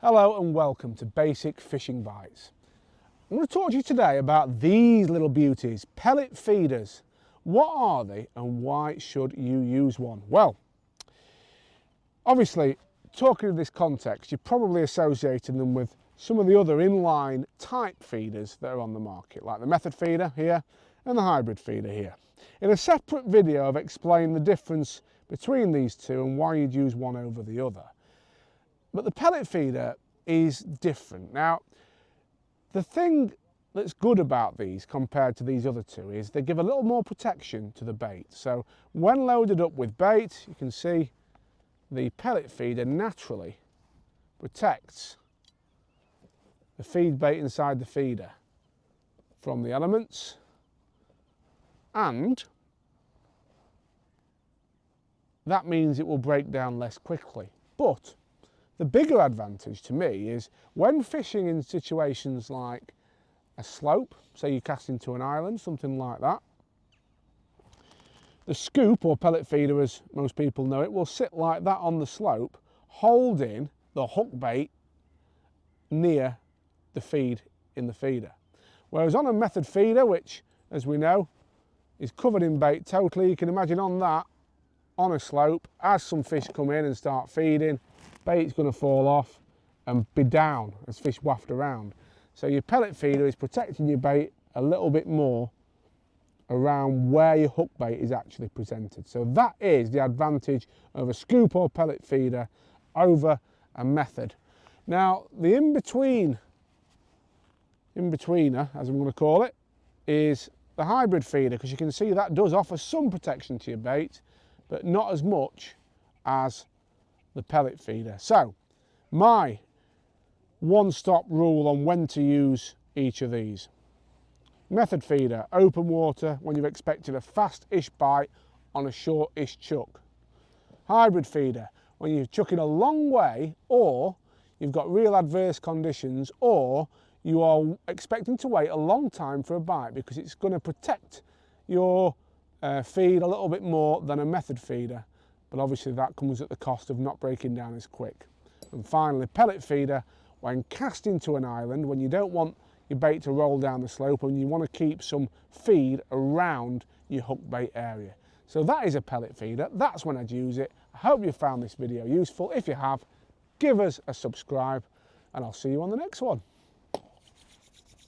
Hello and welcome to Basic Fishing Bites. I'm going to talk to you today about these little beauties, pellet feeders. What are they and why should you use one? Well, obviously, talking in this context, you're probably associating them with some of the other inline type feeders that are on the market, like the method feeder here and the hybrid feeder here. In a separate video, I've explained the difference between these two and why you'd use one over the other. But the pellet feeder is different. Now, the thing that's good about these compared to these other two is they give a little more protection to the bait. So when loaded up with bait, you can see the pellet feeder naturally protects the feed bait inside the feeder from the elements, and that means it will break down less quickly. But the bigger advantage to me is when fishing in situations like a slope, say you cast into an island, something like that, the scoop or pellet feeder, as most people know it, will sit like that on the slope, holding the hook bait near the feed in the feeder. Whereas on a method feeder, which, as we know, is covered in bait totally, you can imagine on that, on a slope, as some fish come in and start feeding, bait's going to fall off and be down as fish waft around. So your pellet feeder is protecting your bait a little bit more around where your hook bait is actually presented. So that is the advantage of a scoop or pellet feeder over a method. Now, the in-betweener, as I'm going to call it, is the hybrid feeder, because you can see that does offer some protection to your bait, but not as much as the pellet feeder. So, my one-stop rule on when to use each of these. Method feeder, open water, when you've expected a fast-ish bite on a short-ish chuck. Hybrid feeder, when you're chucking a long way, or you've got real adverse conditions, or you are expecting to wait a long time for a bite, because it's going to protect your feed a little bit more than a method feeder. But obviously that comes at the cost of not breaking down as quick. And finally, pellet feeder, when cast into an island, when you don't want your bait to roll down the slope and you want to keep some feed around your hook bait area. So that is a pellet feeder. That's when I'd use it. I hope you found this video useful. If you have, give us a subscribe and I'll see you on the next one.